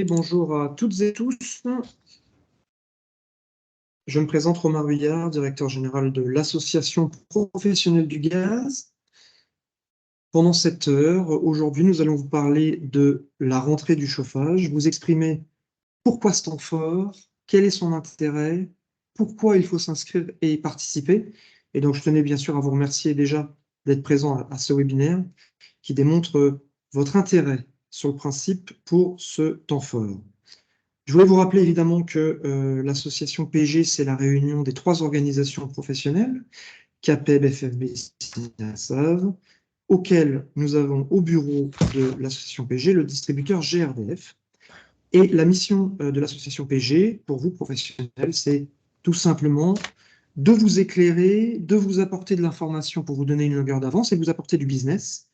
Bonjour à toutes et tous. Je me présente Romain Ruillard, directeur général de l'Association professionnelle du gaz. Pendant cette heure, aujourd'hui, nous allons vous parler de la rentrée du chauffage, vous exprimer pourquoi ce temps fort, quel est son intérêt, pourquoi il faut s'inscrire et y participer. Et donc, je tenais bien sûr à vous remercier déjà d'être présent à ce webinaire qui démontre votre intérêt sur le principe pour ce temps fort. Je voulais vous rappeler évidemment que l'association PG, c'est la réunion des 3 organisations professionnelles, CAPEB, FFB, SAV, auxquelles nous avons au bureau de l'association PG le distributeur GRDF. Et la mission de l'association PG, pour vous professionnels, c'est tout simplement de vous éclairer, de vous apporter de l'information pour vous donner une longueur d'avance et de vous apporter du business.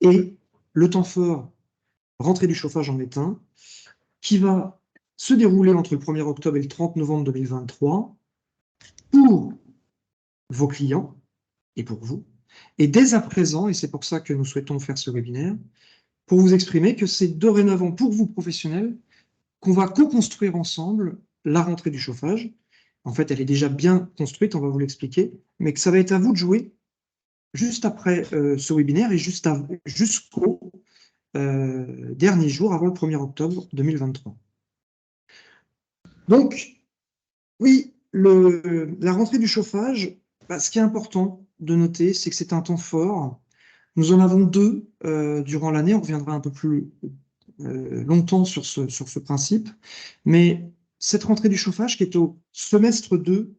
Et le temps fort, rentrée du chauffage en est un, qui va se dérouler entre le 1er octobre et le 30 novembre 2023 pour vos clients et pour vous. Et dès à présent, et c'est pour ça que nous souhaitons faire ce webinaire, pour vous exprimer que c'est dorénavant pour vous professionnels qu'on va co-construire ensemble la rentrée du chauffage. En fait, elle est déjà bien construite, on va vous l'expliquer, mais que ça va être à vous de jouer juste après ce webinaire et jusqu'au dernier jour avant le 1er octobre 2023. Donc, oui, la rentrée du chauffage, ce qui est important de noter, c'est que c'est un temps fort. Nous en avons 2 durant l'année, on reviendra un peu plus longtemps sur ce principe, mais cette rentrée du chauffage qui est au semestre 2,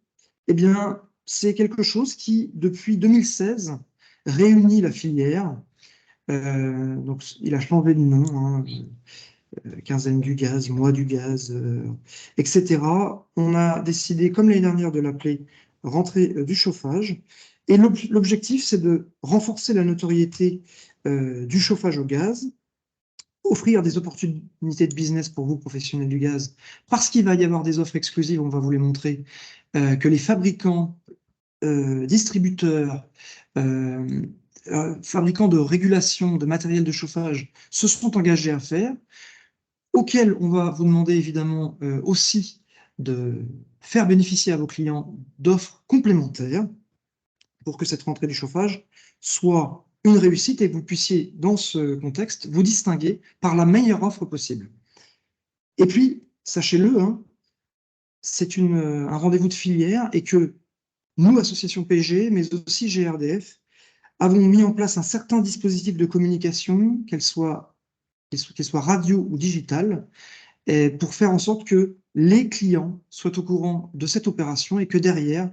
eh bien, c'est quelque chose qui, depuis 2016, réunit la filière. Donc, il a changé de nom, hein, quinzaine du gaz, mois du gaz, etc. On a décidé, comme l'année dernière, de l'appeler rentrée du chauffage. Et l'objectif, c'est de renforcer la notoriété du chauffage au gaz, offrir des opportunités de business pour vous, professionnels du gaz, parce qu'il va y avoir des offres exclusives, on va vous les montrer, que les fabricants, distributeurs, fabricants de régulation de matériel de chauffage se sont engagés à faire, auquel on va vous demander évidemment aussi de faire bénéficier à vos clients d'offres complémentaires pour que cette rentrée du chauffage soit une réussite et que vous puissiez, dans ce contexte, vous distinguer par la meilleure offre possible. Et puis, sachez-le, hein, c'est un rendez-vous de filière et que nous, association PG, mais aussi GRDF, avons mis en place un certain dispositif de communication, qu'elle soit radio ou digitale, pour faire en sorte que les clients soient au courant de cette opération et que derrière,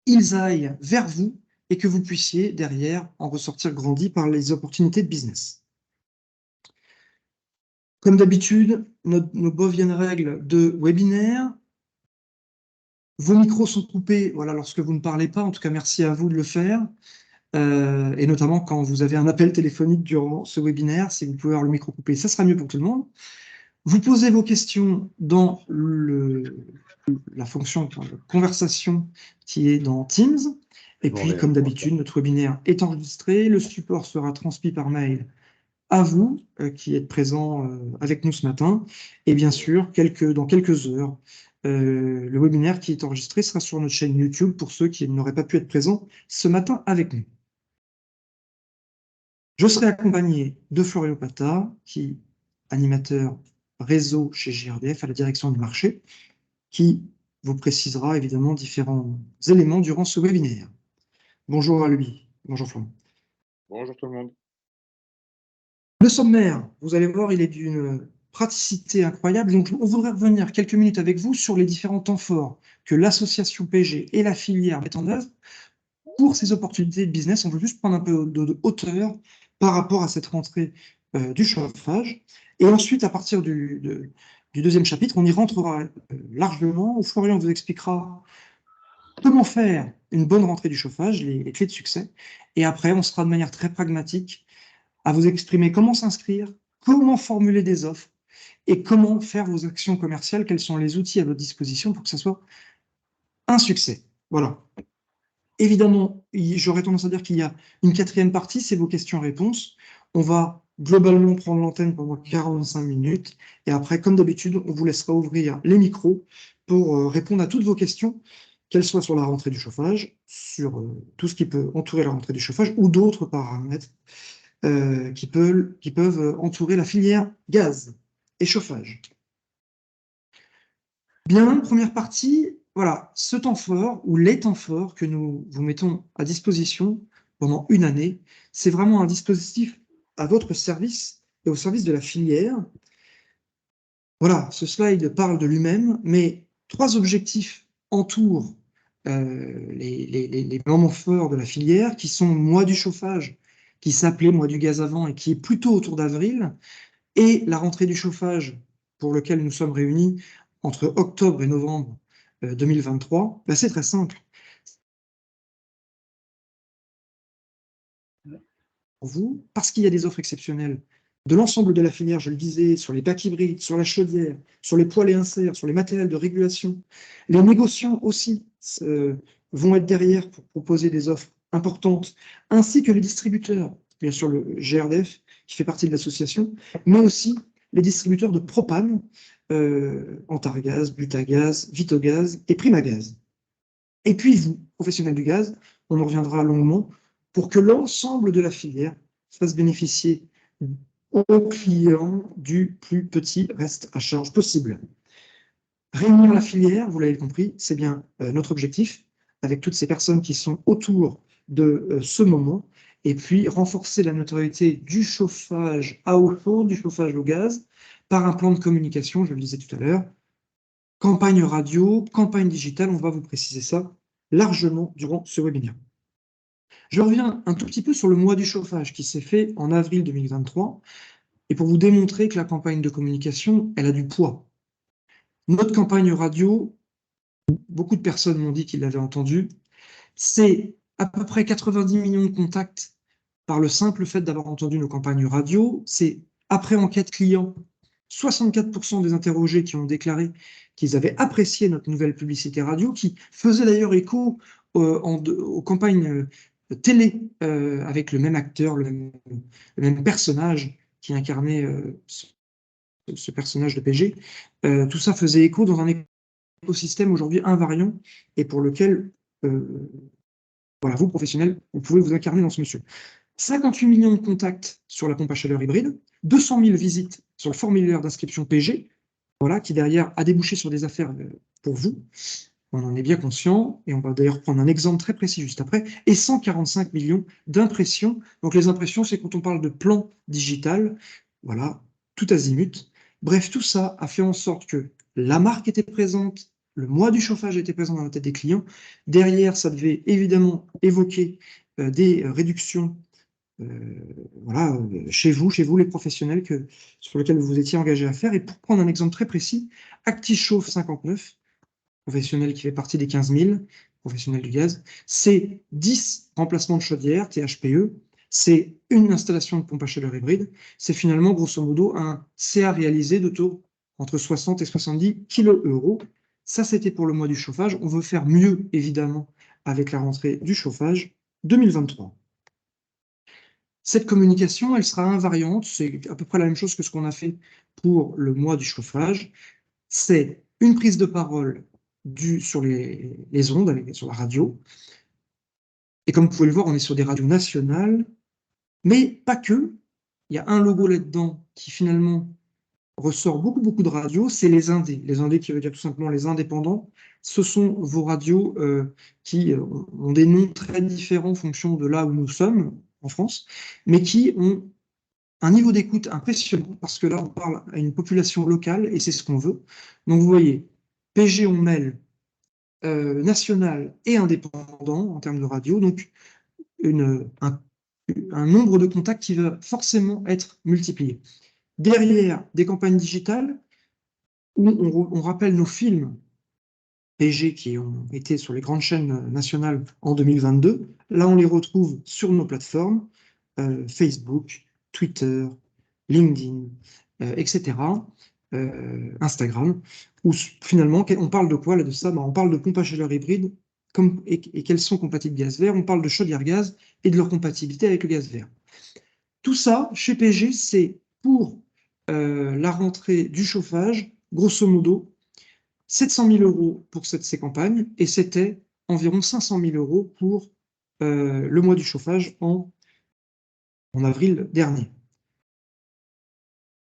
ils aillent vers vous et que vous puissiez derrière en ressortir grandi par les opportunités de business. Comme d'habitude, nos bonnes règles de webinaire. Vos micros sont coupés voilà, lorsque vous ne parlez pas. En tout cas, merci à vous de le faire. Et notamment quand vous avez un appel téléphonique durant ce webinaire, si vous pouvez avoir le micro coupé, ça sera mieux pour tout le monde. Vous posez vos questions dans la fonction de conversation qui est dans Teams. Et puis, comme d'habitude, notre webinaire est enregistré. Le support sera transmis par mail à vous qui êtes présents avec nous ce matin. Et bien sûr, dans quelques heures, le webinaire qui est enregistré sera sur notre chaîne YouTube pour ceux qui n'auraient pas pu être présents ce matin avec nous. Je serai accompagné de Florian Pata, qui est animateur réseau chez GRDF à la direction du marché, qui vous précisera évidemment différents éléments durant ce webinaire. Bonjour à lui. Bonjour Florian. Bonjour tout le monde. Le sommaire, vous allez voir, il est d'une praticité incroyable. Donc, on voudrait revenir quelques minutes avec vous sur les différents temps forts que l'association PG et la filière mettent en œuvre pour ces opportunités de business. On veut juste prendre un peu de hauteur par rapport à cette rentrée du chauffage. Et ensuite, à partir du deuxième chapitre, on y rentrera largement, où Florian vous expliquera comment faire une bonne rentrée du chauffage, les clés de succès. Et après, on sera de manière très pragmatique à vous exprimer comment s'inscrire, comment formuler des offres et comment faire vos actions commerciales, quels sont les outils à votre disposition pour que ça soit un succès. Voilà. Évidemment, j'aurais tendance à dire qu'il y a une 4e partie, c'est vos questions-réponses. On va globalement prendre l'antenne pendant 45 minutes. Et après, comme d'habitude, on vous laissera ouvrir les micros pour répondre à toutes vos questions, qu'elles soient sur la rentrée du chauffage, sur tout ce qui peut entourer la rentrée du chauffage ou d'autres paramètres qui peuvent entourer la filière gaz et chauffage. Bien, première partie, voilà, ce temps fort ou les temps forts que nous vous mettons à disposition pendant une année, c'est vraiment un dispositif à votre service et au service de la filière. Voilà, ce slide parle de lui-même, mais 3 objectifs entourent les moments forts de la filière, qui sont mois du chauffage, qui s'appelait mois du gaz avant et qui est plutôt autour d'avril, et la rentrée du chauffage, pour lequel nous sommes réunis entre octobre et novembre 2023, ben c'est très simple. Pour vous, parce qu'il y a des offres exceptionnelles de l'ensemble de la filière, je le disais, sur les bacs hybrides, sur la chaudière, sur les poêles et inserts, sur les matériels de régulation. Les négociants aussi vont être derrière pour proposer des offres importantes, ainsi que les distributeurs, bien sûr le GRDF qui fait partie de l'association, mais aussi les distributeurs de propane, Antargaz, Butagaz, Vitogaz et Primagaz. Et puis vous, professionnels du gaz, on en reviendra longuement, pour que l'ensemble de la filière fasse bénéficier aux clients du plus petit reste à charge possible. Réunir la filière, vous l'avez compris, c'est bien notre objectif, avec toutes ces personnes qui sont autour de ce moment, et puis renforcer la notoriété du chauffage à eau chaude, du chauffage au gaz, par un plan de communication, je le disais tout à l'heure, campagne radio, campagne digitale, on va vous préciser ça largement durant ce webinaire. Je reviens un tout petit peu sur le mois du chauffage qui s'est fait en avril 2023, et pour vous démontrer que la campagne de communication, elle a du poids. Notre campagne radio, beaucoup de personnes m'ont dit qu'ils l'avaient entendue, c'est à peu près 90 millions de contacts par le simple fait d'avoir entendu nos campagnes radio. C'est après enquête client, 64% des interrogés qui ont déclaré qu'ils avaient apprécié notre nouvelle publicité radio, qui faisait d'ailleurs écho aux campagnes télé avec le même acteur, le même personnage qui incarnait ce personnage de PG. Tout ça faisait écho dans un écosystème aujourd'hui invariant et pour lequel, voilà, vous, professionnels, vous pouvez vous incarner dans ce monsieur. 58 millions de contacts sur la pompe à chaleur hybride, 200 000 visites sur le formulaire d'inscription PG, voilà, qui derrière a débouché sur des affaires pour vous. On en est bien conscient, et on va d'ailleurs prendre un exemple très précis juste après, et 145 millions d'impressions. Donc les impressions, c'est quand on parle de plan digital, voilà, tout azimut. Bref, tout ça a fait en sorte que la marque était présente, le mois du chauffage était présent dans la tête des clients. Derrière, ça devait évidemment évoquer des réductions voilà, chez vous les professionnels sur lesquels vous vous étiez engagé à faire. Et pour prendre un exemple très précis, ActiChauffe 59, professionnel qui fait partie des 15 000 professionnels du gaz, c'est 10 remplacements de chaudière, THPE, c'est une installation de pompe à chaleur hybride, c'est finalement grosso modo un CA réalisé de taux entre 60 et 70 kilo-euros. Ça, c'était pour le mois du chauffage. On veut faire mieux, évidemment, avec la rentrée du chauffage 2023. Cette communication, elle sera invariante, c'est à peu près la même chose que ce qu'on a fait pour le mois du chauffage. C'est une prise de parole sur les ondes, sur la radio. Et comme vous pouvez le voir, on est sur des radios nationales, mais pas que. Il y a un logo là-dedans qui finalement ressort beaucoup de radios, c'est les indés. Les indés qui veut dire tout simplement les indépendants. Ce sont vos radios qui ont des noms très différents en fonction de là où nous sommes, en France, mais qui ont un niveau d'écoute impressionnant, parce que là, on parle à une population locale, et c'est ce qu'on veut. Donc, vous voyez, PG, on mêle national et indépendant en termes de radio, donc un nombre de contacts qui va forcément être multiplié. Derrière, des campagnes digitales où on rappelle nos films PG qui ont été sur les grandes chaînes nationales en 2022. Là, on les retrouve sur nos plateformes, Facebook, Twitter, LinkedIn, etc., Instagram, où finalement, on parle de quoi là de ça? On parle de pompe à chaleur hybride et qu'elles sont compatibles gaz vert. On parle de chaudière gaz et de leur compatibilité avec le gaz vert. Tout ça, chez PG, c'est pour la rentrée du chauffage, grosso modo, 700 000 € pour ces campagnes, et c'était environ 500 000 € pour le mois du chauffage en avril dernier.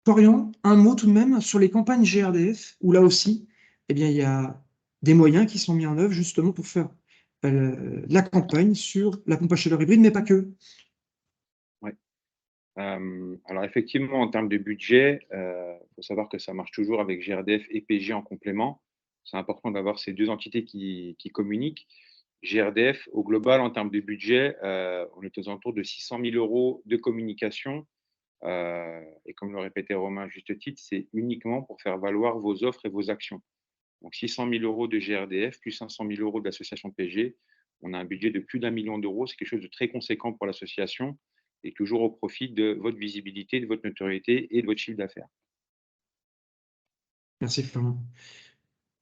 Florian, un mot tout de même sur les campagnes GRDF, où là aussi, eh bien, il y a des moyens qui sont mis en œuvre justement pour faire la campagne sur la pompe à chaleur hybride, mais pas que. Ouais. Alors effectivement, en termes de budget, faut savoir que ça marche toujours avec GRDF et PG en complément. C'est important d'avoir ces 2 entités qui communiquent. GRDF, au global, en termes de budget, on est aux alentours de 600 000 € de communication, et comme le répétait Romain à juste titre, c'est uniquement pour faire valoir vos offres et vos actions. Donc 600 000 € de GRDF plus 500 000 € de l'association PG. On a un budget de plus d'1 million d'euros. C'est quelque chose de très conséquent pour l'association et toujours au profit de votre visibilité, de votre notoriété et de votre chiffre d'affaires. Merci Florian.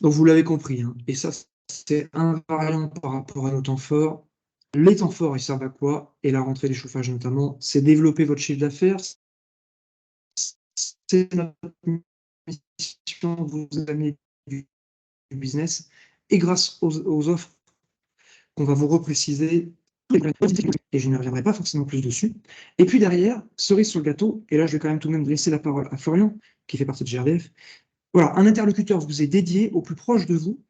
Donc vous l'avez compris, hein, et ça c'est invariant par rapport à nos temps forts. Les temps forts, ils servent à quoi? Et la rentrée des chauffages notamment, c'est développer votre chiffre d'affaires, c'est notre mission, vous amener du business, et grâce aux offres qu'on va vous repréciser, et je ne reviendrai pas forcément plus dessus. Et puis derrière, cerise sur le gâteau, et là je vais quand même tout de même laisser la parole à Florian, qui fait partie de GRDF. Voilà, un interlocuteur vous est dédié au plus proche de vous.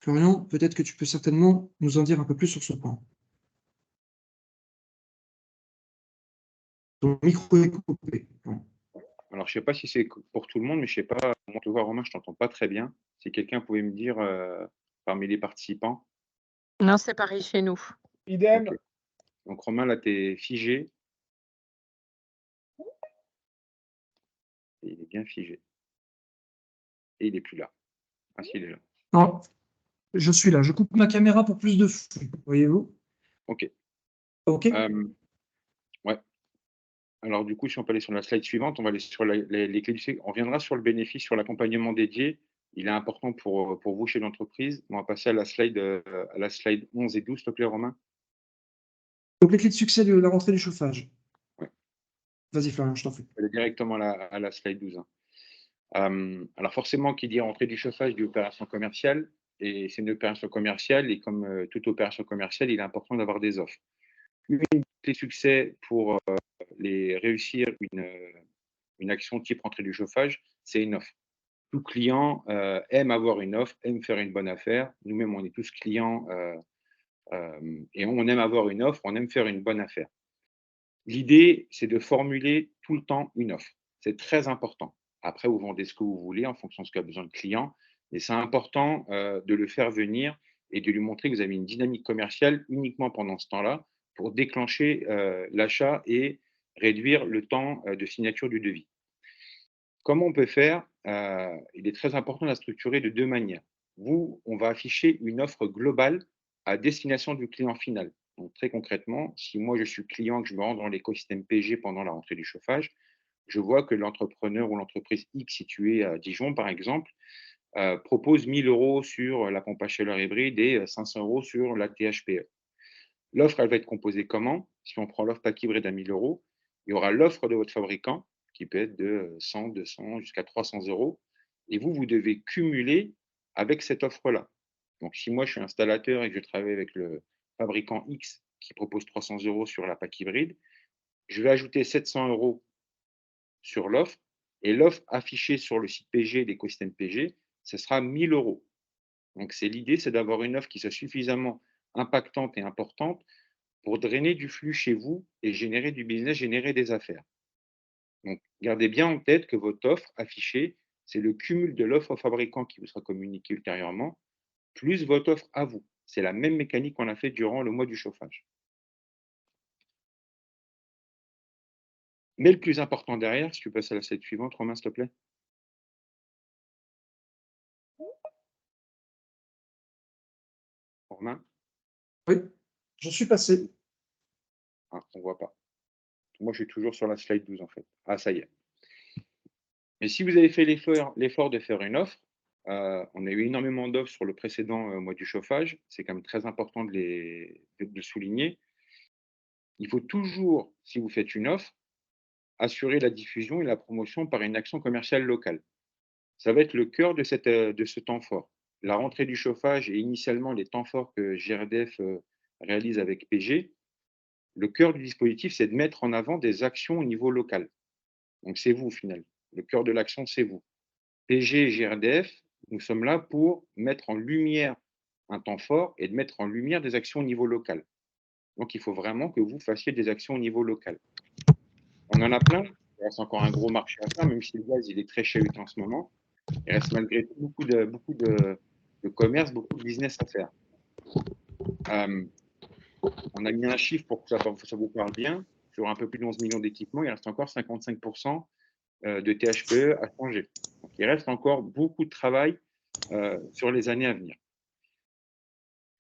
Florian, peut-être que tu peux certainement nous en dire un peu plus sur ce point. Ton micro est coupé. Alors, je ne sais pas si c'est pour tout le monde, mais je ne sais pas, moi, te vois, Romain, je ne t'entends pas très bien. Si quelqu'un pouvait me dire parmi les participants. Non, c'est pareil chez nous. Idem. Ok. Donc, Romain, là, tu es figé. Et il est bien figé. Et il n'est plus là. Ah, si, il est là. Non, je suis là. Je coupe ma caméra pour plus de flux. Voyez-vous? OK. OK. Ouais. Alors, du coup, si on peut aller sur la slide suivante, on va aller sur les clés du succès. On reviendra sur le bénéfice, sur l'accompagnement dédié. Il est important pour vous chez l'entreprise. On va passer à la slide 11 et 12, s'il te plaît, Romain. Donc les clés de succès de la rentrée du chauffage. Ouais. Vas-y Florian, je t'en prie. On va aller directement à la slide 12. Alors forcément, qui dit rentrée du chauffage dit opération commerciale. Et c'est une opération commerciale. Et comme toute opération commerciale, il est important d'avoir des offres. Une clé de succès pour réussir une action type rentrée du chauffage, c'est une offre. Tout client aime avoir une offre, aime faire une bonne affaire. Nous-mêmes, on est tous clients et on aime avoir une offre, on aime faire une bonne affaire. L'idée, c'est de formuler tout le temps une offre. C'est très important. Après, vous vendez ce que vous voulez en fonction de ce qu'a besoin le client, mais c'est important de le faire venir et de lui montrer que vous avez une dynamique commerciale uniquement pendant ce temps-là pour déclencher l'achat et réduire le temps de signature du devis. Comment on peut faire? Il est très important de la structurer de 2 manières. On va afficher une offre globale à destination du client final. Donc très concrètement, si moi je suis client, que je me rends dans l'écosystème PG pendant la rentrée du chauffage, je vois que l'entrepreneur ou l'entreprise X située à Dijon, par exemple, propose 1 000 € sur la pompe à chaleur hybride et 500 € sur la THPE. L'offre, elle va être composée comment? Si on prend l'offre pack hybride à 1 000 €, il y aura l'offre de votre fabricant qui peut être de 100, 200 jusqu'à 300 € et vous devez cumuler avec cette offre-là. Donc, si moi, je suis installateur et que je travaille avec le fabricant X qui propose 300 € sur la pack hybride, je vais ajouter 700 € sur l'offre et l'offre affichée sur le site PG, l'écosystème PG, ce sera 1 000 €. Donc, l'idée, c'est d'avoir une offre qui soit suffisamment impactante et importante pour drainer du flux chez vous et générer du business, générer des affaires. Donc, gardez bien en tête que votre offre affichée, c'est le cumul de l'offre au fabricant qui vous sera communiqué ultérieurement, plus votre offre à vous. C'est la même mécanique qu'on a fait durant le mois du chauffage. Mais le plus important derrière, si tu passes à la slide suivante, Romain, s'il te plaît. Romain? Oui, je suis passé. Ah, on ne voit pas. Moi, je suis toujours sur la slide 12 en fait. Ah, ça y est. Mais si vous avez fait l'effort de faire une offre, on a eu énormément d'offres sur le précédent mois du chauffage. C'est quand même très important de le souligner. il faut toujours, si vous faites une offre, assurer la diffusion et la promotion par une action commerciale locale. Ça va être le cœur de ce temps fort. La rentrée du chauffage et initialement les temps forts que GRDF réalise avec PG, le cœur du dispositif, c'est de mettre en avant des actions au niveau local. Donc c'est vous au final. Le cœur de l'action, c'est vous. PG et GRDF, nous sommes là pour mettre en lumière un temps fort et de mettre en lumière des actions au niveau local. Donc il faut vraiment que vous fassiez des actions au niveau local. On en a plein. Il reste encore un gros marché à faire, même si le gaz il est très chahuté en ce moment. Il reste malgré tout beaucoup de commerce, beaucoup de business à faire. On a mis un chiffre pour que ça vous parle bien. Sur un peu plus de 11 millions d'équipements, il reste encore 55% de THPE à changer. Donc, il reste encore beaucoup de travail sur les années à venir.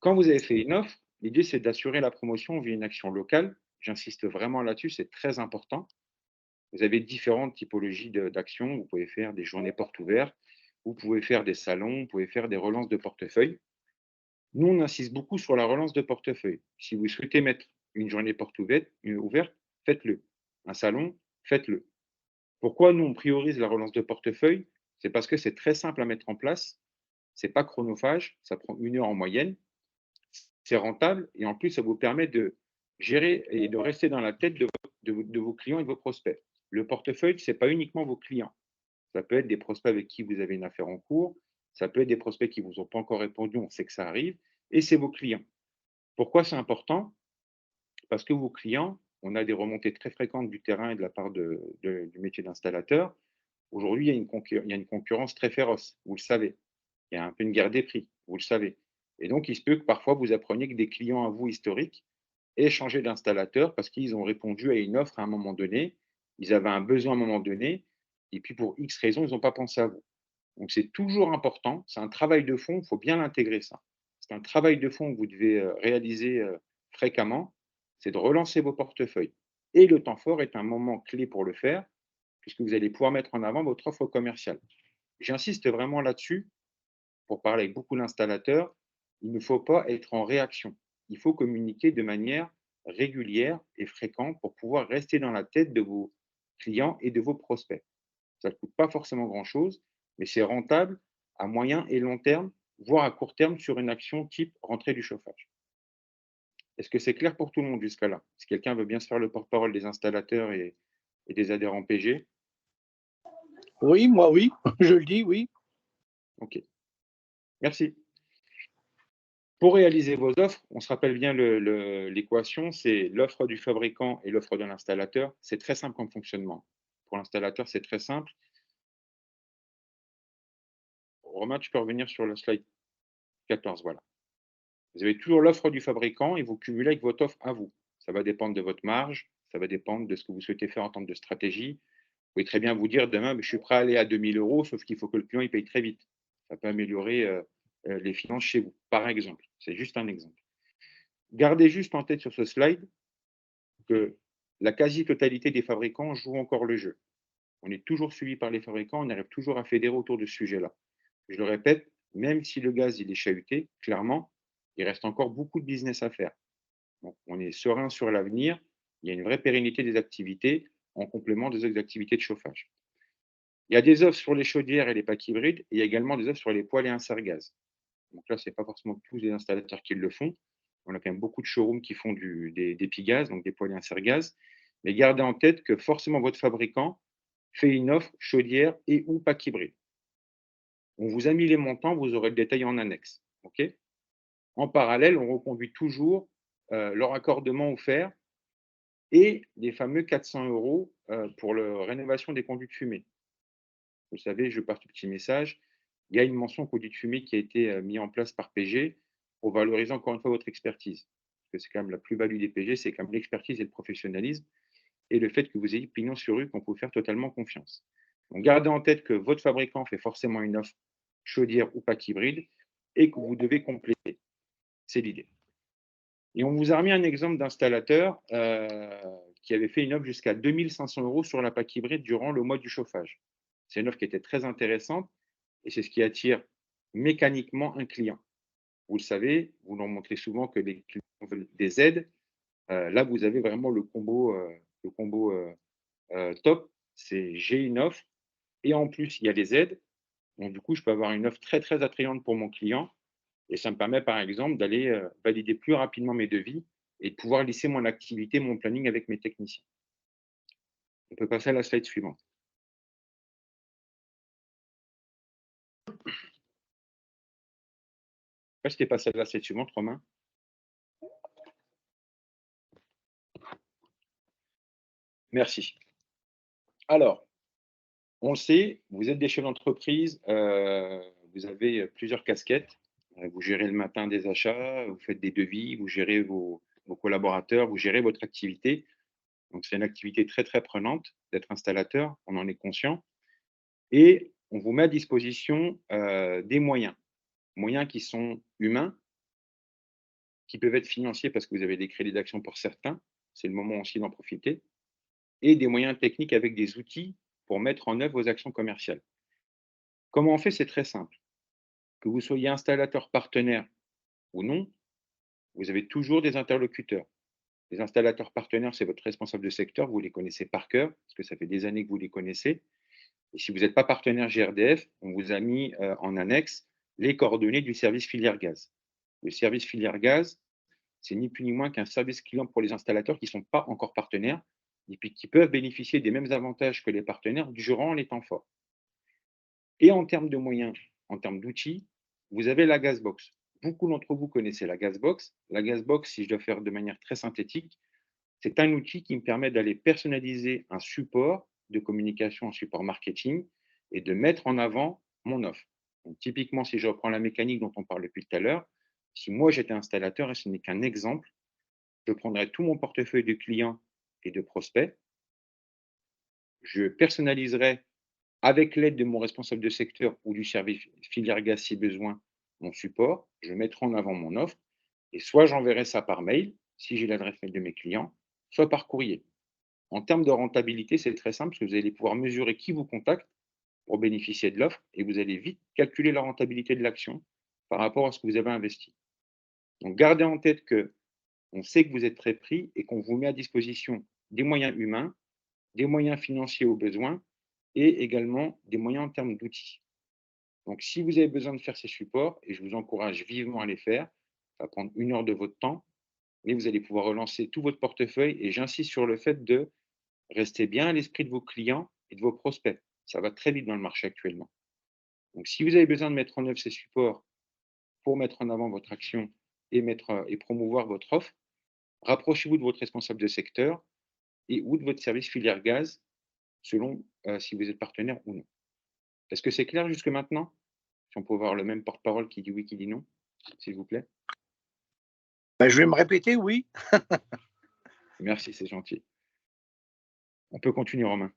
Quand vous avez fait une offre, l'idée, c'est d'assurer la promotion via une action locale. J'insiste vraiment là-dessus, c'est très important. Vous avez différentes typologies d'actions. Vous pouvez faire des journées portes ouvertes, vous pouvez faire des salons, vous pouvez faire des relances de portefeuille. Nous, on insiste beaucoup sur la relance de portefeuille. Si vous souhaitez mettre une journée porte ouverte, faites-le. Un salon, faites-le. Pourquoi nous, on priorise la relance de portefeuille? C'est parce que c'est très simple à mettre en place. Ce n'est pas chronophage, ça prend 1 heure en moyenne. C'est rentable et en plus, ça vous permet de gérer et de rester dans la tête de vos clients et de vos prospects. Le portefeuille, ce n'est pas uniquement vos clients. Ça peut être des prospects avec qui vous avez une affaire en cours. Ça peut être des prospects qui ne vous ont pas encore répondu, on sait que ça arrive. Et c'est vos clients. Pourquoi c'est important? Parce que vos clients, on a des remontées très fréquentes du terrain et de la part du métier d'installateur. Aujourd'hui, il y a une concurrence très féroce, vous le savez. Il y a un peu une guerre des prix, vous le savez. Et donc, il se peut que parfois, vous appreniez que des clients à vous historiques aient changé d'installateur parce qu'ils ont répondu à une offre à un moment donné, ils avaient un besoin à un moment donné, et puis pour X raisons, ils n'ont pas pensé à vous. Donc, c'est toujours important, c'est un travail de fond, il faut bien l'intégrer ça. C'est un travail de fond que vous devez réaliser fréquemment, c'est de relancer vos portefeuilles. Et le temps fort est un moment clé pour le faire, puisque vous allez pouvoir mettre en avant votre offre commerciale. J'insiste vraiment là-dessus, pour parler avec beaucoup d'installateurs, il ne faut pas être en réaction. Il faut communiquer de manière régulière et fréquente pour pouvoir rester dans la tête de vos clients et de vos prospects. Ça ne coûte pas forcément grand-chose, mais c'est rentable à moyen et long terme, voire à court terme sur une action type rentrée du chauffage. Est-ce que c'est clair pour tout le monde jusqu'à là? Si quelqu'un veut bien se faire le porte-parole des installateurs et des adhérents PG? Oui, moi oui, je le dis, oui. OK. Merci. Pour réaliser vos offres, on se rappelle bien l'équation, c'est l'offre du fabricant et l'offre de l'installateur. C'est très simple comme fonctionnement. Pour l'installateur, c'est très simple. Romain, tu peux revenir sur le slide 14, voilà. Vous avez toujours l'offre du fabricant et vous cumulez avec votre offre à vous. Ça va dépendre de votre marge, ça va dépendre de ce que vous souhaitez faire en termes de stratégie. Vous pouvez très bien vous dire demain, je suis prêt à aller à 2 000 €, sauf qu'il faut que le client il paye très vite. Ça peut améliorer les finances chez vous, par exemple. C'est juste un exemple. Gardez juste en tête sur ce slide que la quasi-totalité des fabricants jouent encore le jeu. On est toujours suivi par les fabricants, on arrive toujours à fédérer autour de ce sujet-là. Je le répète, même si le gaz il est chahuté, clairement, il reste encore beaucoup de business à faire. Donc, on est serein sur l'avenir, il y a une vraie pérennité des activités en complément des autres activités de chauffage. Il y a des offres sur les chaudières et les packs hybrides, et il y a également des offres sur les poêles et inserts gaz. Donc là, ce n'est pas forcément tous les installateurs qui le font. On a quand même beaucoup de showrooms qui font des gaz, donc des poêles et inserts gaz. Mais gardez en tête que forcément votre fabricant fait une offre chaudière et ou pack hybride. On vous a mis les montants, vous aurez le détail en annexe. Okay, en parallèle, on reconduit toujours leur accordement offert et les fameux 400 € pour la rénovation des conduits de fumée. Vous savez, je passe ce petit message. Il y a une mention conduit de fumée qui a été mise en place par PG pour valoriser encore une fois votre expertise. Parce que c'est quand même la plus-value des PG, c'est quand même l'expertise et le professionnalisme et le fait que vous ayez pignon sur rue, qu'on peut vous faire totalement confiance. Donc, gardez en tête que votre fabricant fait forcément une offre chaudière ou pack hybride et que vous devez compléter. C'est l'idée. Et on vous a remis un exemple d'installateur qui avait fait une offre jusqu'à 2 500 € sur la pack hybride durant le mois du chauffage. C'est une offre qui était très intéressante et c'est ce qui attire mécaniquement un client. Vous le savez, vous nous montrez souvent que les clients veulent des aides. là, vous avez vraiment le combo top. C'est j'ai une offre et en plus, il y a les aides. Donc du coup, je peux avoir une offre très, très attrayante pour mon client et ça me permet, par exemple, d'aller, valider plus rapidement mes devis et de pouvoir lisser mon activité, mon planning avec mes techniciens. On peut passer à la slide suivante. Je sais pas si tu es passé à la slide suivante, Romain? Merci. Alors, on le sait, vous êtes des chefs d'entreprise, vous avez plusieurs casquettes. Vous gérez le matin des achats, vous faites des devis, vous gérez vos collaborateurs, vous gérez votre activité. Donc, c'est une activité très, très prenante d'être installateur, on en est conscient. Et on vous met à disposition des moyens qui sont humains, qui peuvent être financiers parce que vous avez des crédits d'action pour certains, c'est le moment aussi d'en profiter, et des moyens techniques avec des outils pour mettre en œuvre vos actions commerciales. Comment on fait? C'est très simple. Que vous soyez installateur partenaire ou non, vous avez toujours des interlocuteurs. Les installateurs partenaires, c'est votre responsable de secteur, vous les connaissez par cœur, parce que ça fait des années que vous les connaissez. Et si vous n'êtes pas partenaire GRDF, on vous a mis en annexe les coordonnées du service filière gaz. Le service filière gaz, c'est ni plus ni moins qu'un service client pour les installateurs qui ne sont pas encore partenaires et puis qui peuvent bénéficier des mêmes avantages que les partenaires durant les temps forts. Et en termes de moyens, en termes d'outils, vous avez la Gazbox. Beaucoup d'entre vous connaissez la Gazbox. La Gazbox, si je dois faire de manière très synthétique, c'est un outil qui me permet d'aller personnaliser un support de communication, un support marketing, et de mettre en avant mon offre. Donc, typiquement, si je reprends la mécanique dont on parle depuis tout à l'heure, si moi j'étais installateur, et ce n'est qu'un exemple, je prendrais tout mon portefeuille de clients et de prospects, je personnaliserais avec l'aide de mon responsable de secteur ou du service filière gaz si besoin, mon support, je mettrai en avant mon offre et soit j'enverrai ça par mail, si j'ai l'adresse mail de mes clients, soit par courrier. En termes de rentabilité, c'est très simple parce que vous allez pouvoir mesurer qui vous contacte pour bénéficier de l'offre et vous allez vite calculer la rentabilité de l'action par rapport à ce que vous avez investi. Donc, gardez en tête qu'on sait que vous êtes très pris et qu'on vous met à disposition des moyens humains, des moyens financiers au besoin et également des moyens en termes d'outils. Donc, si vous avez besoin de faire ces supports, et je vous encourage vivement à les faire, ça va prendre 1 heure de votre temps, mais vous allez pouvoir relancer tout votre portefeuille. Et j'insiste sur le fait de rester bien à l'esprit de vos clients et de vos prospects. Ça va très vite dans le marché actuellement. Donc, si vous avez besoin de mettre en œuvre ces supports pour mettre en avant votre action et promouvoir votre offre, rapprochez-vous de votre responsable de secteur et ou de votre service filière gaz, selon si vous êtes partenaire ou non. Est-ce que c'est clair jusque maintenant? Si on peut avoir le même porte-parole qui dit oui, qui dit non, s'il vous plaît. Je vais me répéter, oui. Merci, c'est gentil. On peut continuer, Romain.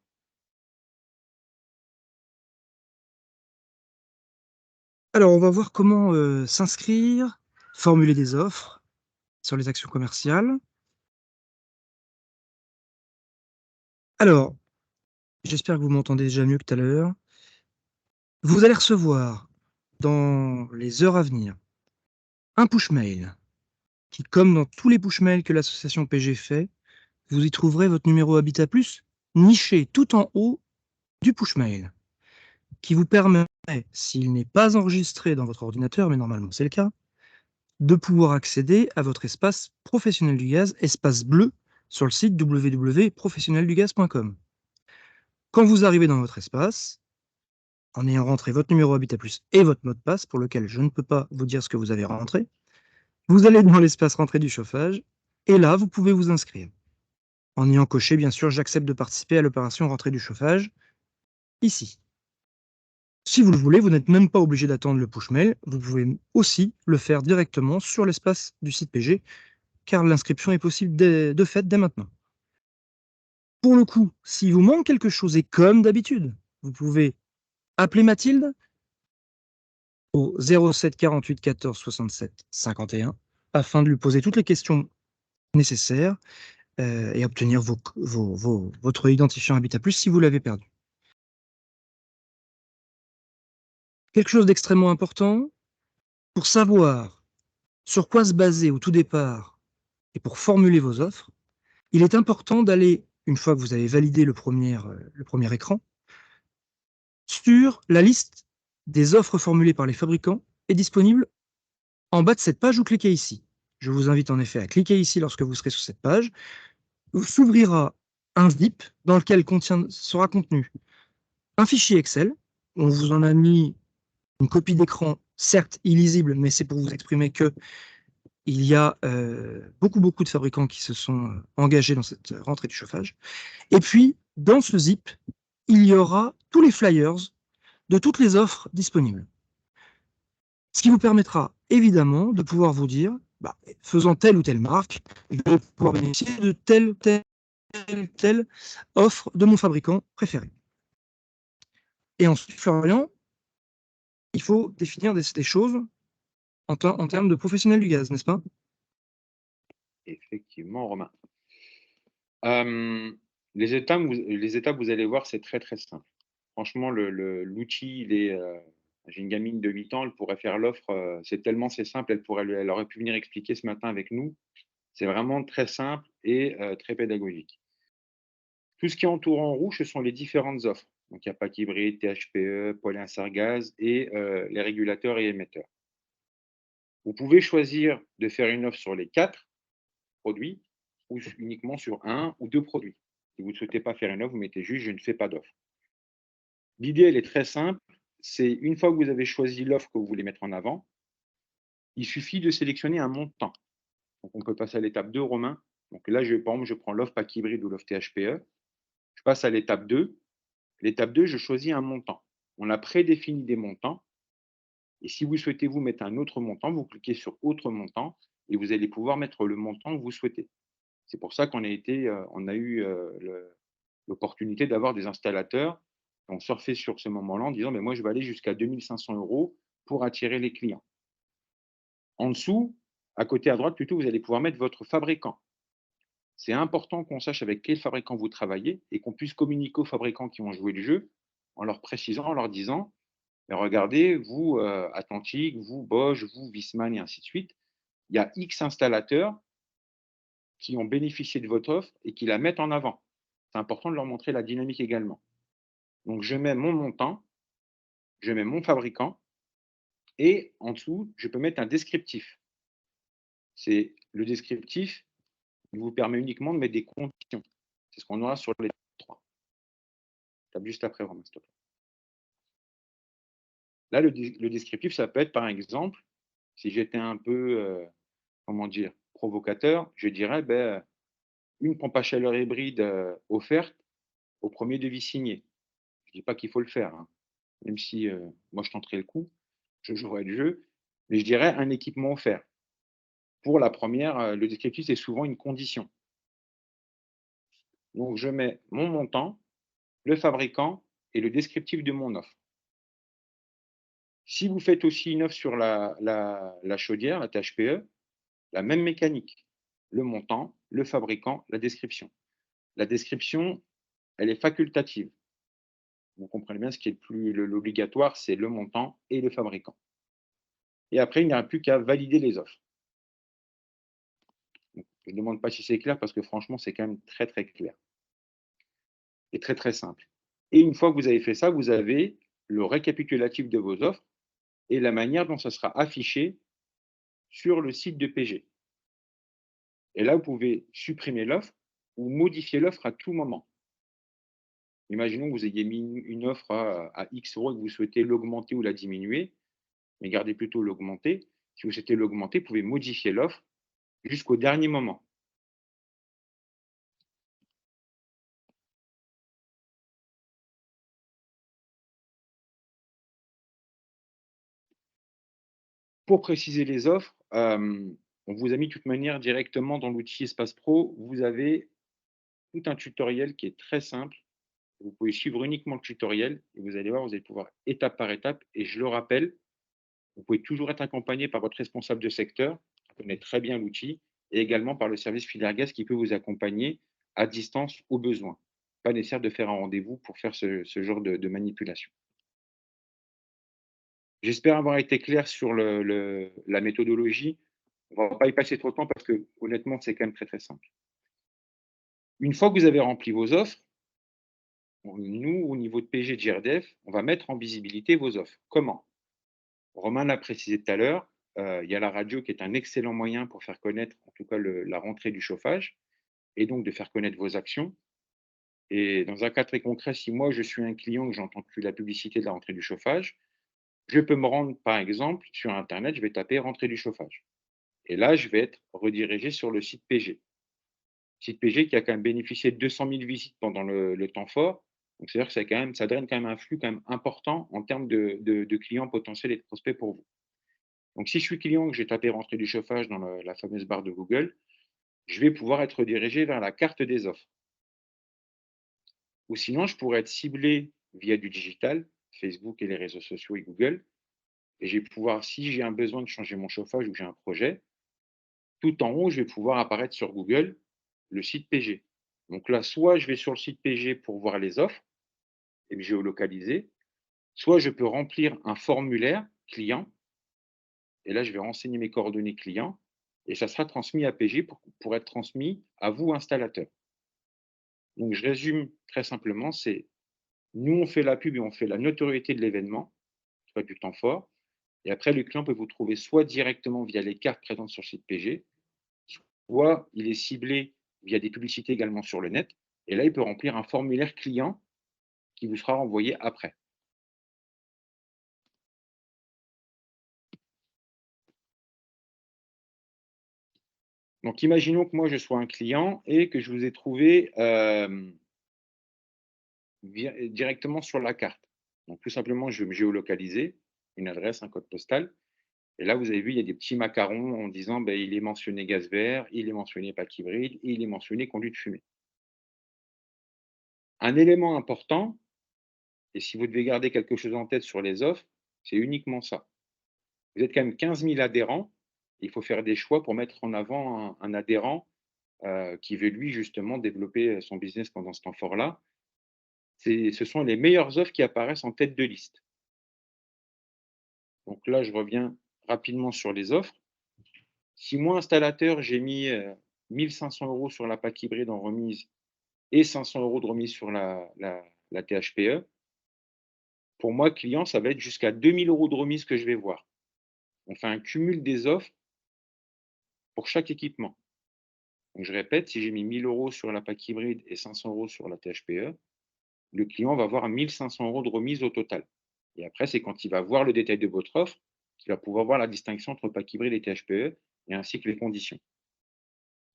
Alors, on va voir comment s'inscrire, formuler des offres sur les actions commerciales. Alors, j'espère que vous m'entendez déjà mieux que tout à l'heure. Vous allez recevoir dans les heures à venir un push mail qui, comme dans tous les push mails que l'association PG fait, vous y trouverez votre numéro Habitat Plus niché tout en haut du push mail, qui vous permet, s'il n'est pas enregistré dans votre ordinateur, mais normalement c'est le cas, de pouvoir accéder à votre espace professionnel du gaz, espace bleu, sur le site www.professionneldu-gaz.com. Quand vous arrivez dans votre espace, en ayant rentré votre numéro Habitat Plus et votre mot de passe, pour lequel je ne peux pas vous dire ce que vous avez rentré, vous allez dans l'espace rentrée du chauffage, et là, vous pouvez vous inscrire. En ayant coché, bien sûr, j'accepte de participer à l'opération rentrée du chauffage, ici. Si vous le voulez, vous n'êtes même pas obligé d'attendre le push mail, vous pouvez aussi le faire directement sur l'espace du site PG, car l'inscription est possible de fait dès maintenant. Pour le coup, s'il vous manque quelque chose, et comme d'habitude, vous pouvez appeler Mathilde au 07 48 14 67 51 afin de lui poser toutes les questions nécessaires et obtenir votre identifiant Habitat Plus si vous l'avez perdu. Quelque chose d'extrêmement important, pour savoir sur quoi se baser au tout départ et pour formuler vos offres, il est important d'aller, une fois que vous avez validé le premier écran, sur la liste des offres formulées par les fabricants et disponibles en bas de cette page ou cliquez ici. Je vous invite en effet à cliquer ici lorsque vous serez sur cette page. S'ouvrira un zip dans lequel sera contenu un fichier Excel. On vous en a mis une copie d'écran, certes illisible, mais c'est pour vous exprimer que il y a beaucoup de fabricants qui se sont engagés dans cette rentrée du chauffage. Et puis, dans ce zip, il y aura tous les flyers de toutes les offres disponibles. Ce qui vous permettra évidemment de pouvoir vous dire, bah, faisant telle ou telle marque, je vais pouvoir bénéficier de telle offre de mon fabricant préféré. Et ensuite, Florian, il faut définir des choses en termes de professionnel du gaz, n'est-ce pas? Effectivement, Romain. Les étapes, vous allez voir, c'est très, très simple. Franchement, l'outil, j'ai une gamine de 8 ans, elle pourrait faire l'offre, c'est simple, elle aurait pu venir expliquer ce matin avec nous. C'est vraiment très simple et très pédagogique. Tout ce qui entoure en rouge, ce sont les différentes offres. Donc, il y a pack hybride, THPE, poêle gaz et les régulateurs et émetteurs. Vous pouvez choisir de faire une offre sur les 4 produits ou uniquement sur 1 ou 2 produits. Si vous ne souhaitez pas faire une offre, vous mettez juste « je ne fais pas d'offre ». L'idée, elle est très simple. C'est une fois que vous avez choisi l'offre que vous voulez mettre en avant, il suffit de sélectionner un montant. Donc, on peut passer à l'étape 2, Romain. Donc là, par exemple, je prends l'offre pack hybride ou l'offre THPE. Je passe à l'étape 2. L'étape 2, je choisis un montant. On a prédéfini des montants. Et si vous souhaitez vous mettre un autre montant, vous cliquez sur « Autre montant » et vous allez pouvoir mettre le montant que vous souhaitez. C'est pour ça qu'on a eu l'opportunité d'avoir des installateurs qui ont surfé sur ce moment-là en disant « moi, je vais aller jusqu'à 2 500 € pour attirer les clients ». En dessous, à côté à droite, plutôt, vous allez pouvoir mettre votre fabricant. C'est important qu'on sache avec quel fabricant vous travaillez et qu'on puisse communiquer aux fabricants qui vont jouer le jeu en leur précisant, en leur disant mais regardez, vous, Atlantic, vous, Bosch, vous, Viessmann et ainsi de suite, il y a X installateurs qui ont bénéficié de votre offre et qui la mettent en avant. C'est important de leur montrer la dynamique également. Donc, je mets mon montant, je mets mon fabricant et en dessous, je peux mettre un descriptif. C'est le descriptif, il vous permet uniquement de mettre des conditions. C'est ce qu'on aura sur les 3. Tape juste après, Romain, s'il te plaît. Là, le descriptif, ça peut être, par exemple, si j'étais un peu, provocateur, je dirais, une pompe à chaleur hybride offerte au premier devis signé. Je ne dis pas qu'il faut le faire, hein, même si moi, je tenterai le coup, je jouerai le jeu, mais je dirais un équipement offert. Pour la première, le descriptif, c'est souvent une condition. Donc, je mets mon montant, le fabricant et le descriptif de mon offre. Si vous faites aussi une offre sur la chaudière, la THPE, la même mécanique. Le montant, le fabricant, la description. La description, elle est facultative. Vous comprenez bien, ce qui est l'obligatoire, c'est le montant et le fabricant. Et après, il n'y aura plus qu'à valider les offres. Donc, je ne demande pas si c'est clair parce que franchement, c'est quand même très, très clair. Et très, très simple. Et une fois que vous avez fait ça, vous avez le récapitulatif de vos offres et la manière dont ça sera affiché sur le site de PG. Et là, vous pouvez supprimer l'offre ou modifier l'offre à tout moment. Imaginons que vous ayez mis une offre à X euros et que vous souhaitez l'augmenter ou la diminuer, mais gardez plutôt l'augmenter. Si vous souhaitez l'augmenter, vous pouvez modifier l'offre jusqu'au dernier moment. Pour préciser les offres, on vous a mis de toute manière directement dans l'outil Espace Pro. Vous avez tout un tutoriel qui est très simple. Vous pouvez suivre uniquement le tutoriel et vous allez voir, vous allez pouvoir étape par étape. Et je le rappelle, vous pouvez toujours être accompagné par votre responsable de secteur, qui connaît très bien l'outil, et également par le service filière gaz qui peut vous accompagner à distance au besoin. Pas nécessaire de faire un rendez-vous pour faire ce genre de manipulation. J'espère avoir été clair sur la méthodologie. On ne va pas y passer trop de temps parce que, honnêtement, c'est quand même très, très simple. Une fois que vous avez rempli vos offres, nous, au niveau de PG de GRDF, on va mettre en visibilité vos offres. Comment? Romain l'a précisé tout à l'heure, il y a la radio qui est un excellent moyen pour faire connaître, en tout cas, la rentrée du chauffage et donc de faire connaître vos actions. Et dans un cas très concret, si moi, je suis un client que j'entends plus la publicité de la rentrée du chauffage, je peux me rendre, par exemple, sur Internet, je vais taper rentrée du chauffage. Et là, je vais être redirigé sur le site PG. Site PG qui a quand même bénéficié de 200 000 visites pendant le temps fort. Donc, c'est-à-dire que ça draine quand même un flux quand même important en termes de clients potentiels et de prospects pour vous. Donc, si je suis client, que j'ai tapé rentrée du chauffage dans la fameuse barre de Google, je vais pouvoir être redirigé vers la carte des offres. Ou sinon, je pourrais être ciblé via du digital, Facebook et les réseaux sociaux et Google. Et je vais pouvoir, si j'ai un besoin de changer mon chauffage ou que j'ai un projet, tout en haut, je vais pouvoir apparaître sur Google le site PG. Donc là, soit je vais sur le site PG pour voir les offres et me géolocaliser, soit je peux remplir un formulaire client. Et là, je vais renseigner mes coordonnées clients et ça sera transmis à PG pour être transmis à vous, installateur. Donc, je résume très simplement, c'est nous, on fait la pub et on fait la notoriété de l'événement, soit du temps fort. Et après, le client peut vous trouver soit directement via les cartes présentes sur le site PG, soit il est ciblé via des publicités également sur le net. Et là, il peut remplir un formulaire client qui vous sera renvoyé après. Donc, imaginons que moi, je sois un client et que je vous ai trouvé directement sur la carte. Donc, tout simplement, je vais me géolocaliser une adresse, un code postal. Et là, vous avez vu, il y a des petits macarons en disant ben, il est mentionné gaz vert, il est mentionné pack hybride et il est mentionné conduite fumée. Un élément important, et si vous devez garder quelque chose en tête sur les offres, c'est uniquement ça. Vous êtes quand même 15 000 adhérents. Il faut faire des choix pour mettre en avant un adhérent qui veut, lui, justement, développer son business pendant ce temps fort-là. Ce sont les meilleures offres qui apparaissent en tête de liste. Donc là, je reviens rapidement sur les offres. Si moi, installateur, j'ai mis 1 500 € sur la PAC hybride en remise et 500 € de remise sur la THPE, pour moi, client, ça va être jusqu'à 2 000 € de remise que je vais voir. On fait un cumul des offres pour chaque équipement. Donc, je répète, si j'ai mis 1 000 € sur la PAC hybride et 500 € sur la THPE, le client va avoir 1 500 € de remise au total. Et après, c'est quand il va voir le détail de votre offre qu'il va pouvoir voir la distinction entre PAC hybride et THPE et ainsi que les conditions.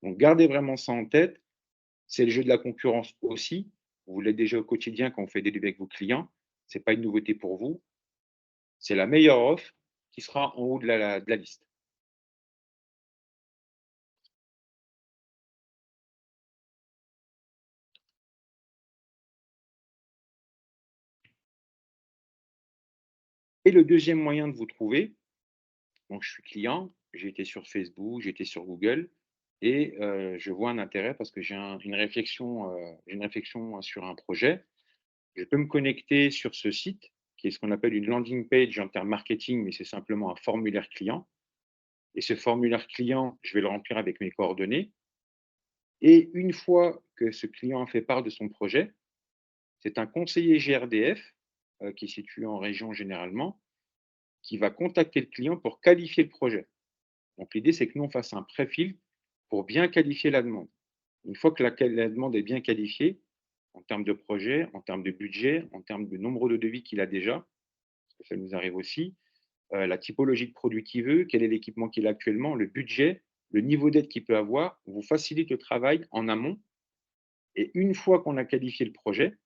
Donc, gardez vraiment ça en tête. C'est le jeu de la concurrence aussi. Vous l'êtes déjà au quotidien quand on fait des devis avec vos clients. Ce n'est pas une nouveauté pour vous. C'est la meilleure offre qui sera en haut de la liste. Et le deuxième moyen de vous trouver, donc je suis client, j'ai été sur Facebook, j'ai été sur Google et je vois un intérêt parce que j'ai une réflexion sur un projet. Je peux me connecter sur ce site qui est ce qu'on appelle une landing page en termes marketing, mais c'est simplement un formulaire client. Et ce formulaire client, je vais le remplir avec mes coordonnées. Et une fois que ce client a fait part de son projet, c'est un conseiller GRDF qui est situé en région généralement, qui va contacter le client pour qualifier le projet. Donc l'idée, c'est que nous, on fasse un pré-filtre pour bien qualifier la demande. Une fois que la demande est bien qualifiée, en termes de projet, en termes de budget, en termes de nombre de devis qu'il a déjà, parce que ça nous arrive aussi, la typologie de produit qu'il veut, quel est l'équipement qu'il a actuellement, le budget, le niveau d'aide qu'il peut avoir, on vous facilite le travail en amont. Et une fois qu'on a qualifié le projet,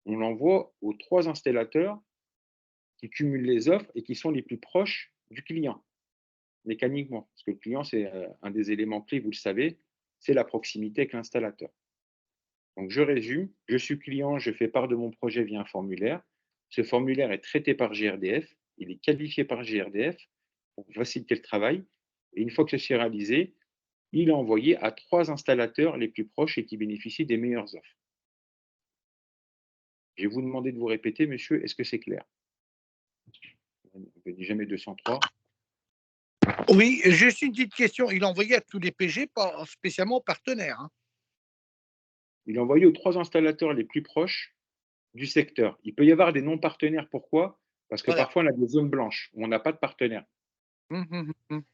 on l'envoie aux 3 installateurs qui cumulent les offres et qui sont les plus proches du client, mécaniquement. Parce que le client, c'est un des éléments clés, vous le savez, c'est la proximité avec l'installateur. Donc, je résume, je suis client, je fais part de mon projet via un formulaire. Ce formulaire est traité par GRDF, il est qualifié par GRDF pour faciliter le travail. Et une fois que ceci est réalisé, il est envoyé à 3 installateurs les plus proches et qui bénéficient des meilleures offres. Je vais vous demander de vous répéter, monsieur, est-ce que c'est clair? On ne dit jamais 203. Oui, juste une petite question. Il a envoyé à tous les PG, pas spécialement aux partenaires. Hein. Il est envoyé aux 3 installateurs les plus proches du secteur. Il peut y avoir des non-partenaires. Pourquoi? Parce que Voilà. parfois, on a des zones blanches où on n'a pas de partenaire.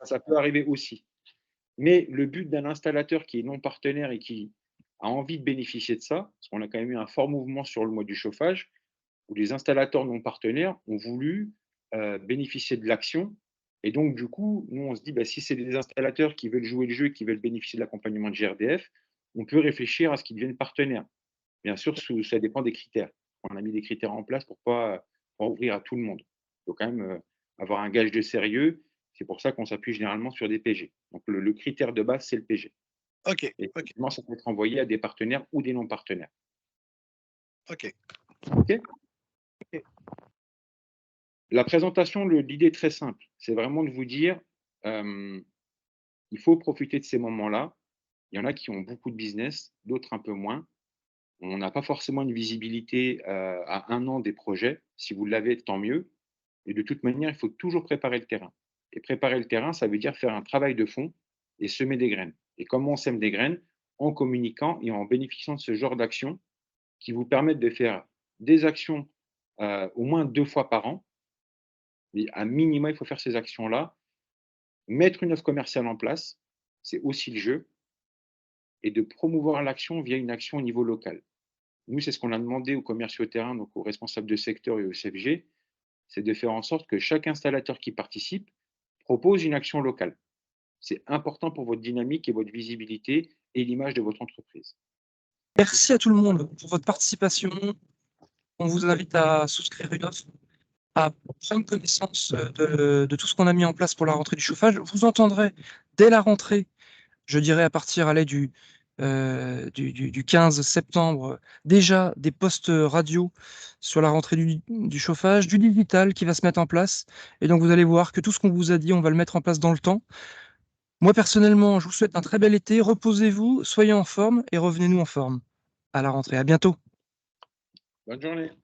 Ça peut arriver aussi. Mais le but d'un installateur qui est non partenaire et qui a envie de bénéficier de ça, parce qu'on a quand même eu un fort mouvement sur le mois du chauffage, où les installateurs non partenaires ont voulu bénéficier de l'action. Et donc, du coup, nous, on se dit, bah, si c'est des installateurs qui veulent jouer le jeu et qui veulent bénéficier de l'accompagnement de GRDF, on peut réfléchir à ce qu'ils deviennent partenaires. Bien sûr, ça dépend des critères. On a mis des critères en place pour pas ouvrir à tout le monde. Il faut quand même avoir un gage de sérieux. C'est pour ça qu'on s'appuie généralement sur des PG. Donc, le critère de base, c'est le PG. OK. Et effectivement, ça peut être envoyé à des partenaires ou des non-partenaires. OK. OK. La présentation, l'idée est très simple. C'est vraiment de vous dire, il faut profiter de ces moments-là. Il y en a qui ont beaucoup de business, d'autres un peu moins. On n'a pas forcément une visibilité à 1 an des projets. Si vous l'avez, tant mieux. Et de toute manière, il faut toujours préparer le terrain. Et préparer le terrain, ça veut dire faire un travail de fond et semer des graines. Et comment on sème des graines? En communiquant et en bénéficiant de ce genre d'actions qui vous permettent de faire des actions au moins 2 fois par an. Mais à minima, il faut faire ces actions-là. Mettre une offre commerciale en place, c'est aussi le jeu. Et de promouvoir l'action via une action au niveau local. Nous, c'est ce qu'on a demandé aux commerciaux terrain, donc aux responsables de secteur et au CFG, c'est de faire en sorte que chaque installateur qui participe propose une action locale. C'est important pour votre dynamique et votre visibilité et l'image de votre entreprise. Merci à tout le monde pour votre participation. On vous invite à souscrire une offre, à prendre connaissance de tout ce qu'on a mis en place pour la rentrée du chauffage. Vous entendrez dès la rentrée, je dirais à partir du 15 septembre, déjà des postes radio sur la rentrée du chauffage, du digital qui va se mettre en place. Et donc, vous allez voir que tout ce qu'on vous a dit, on va le mettre en place dans le temps. Moi, personnellement, je vous souhaite un très bel été. Reposez-vous, soyez en forme et revenez-nous en forme à la rentrée. À bientôt. Bonne journée.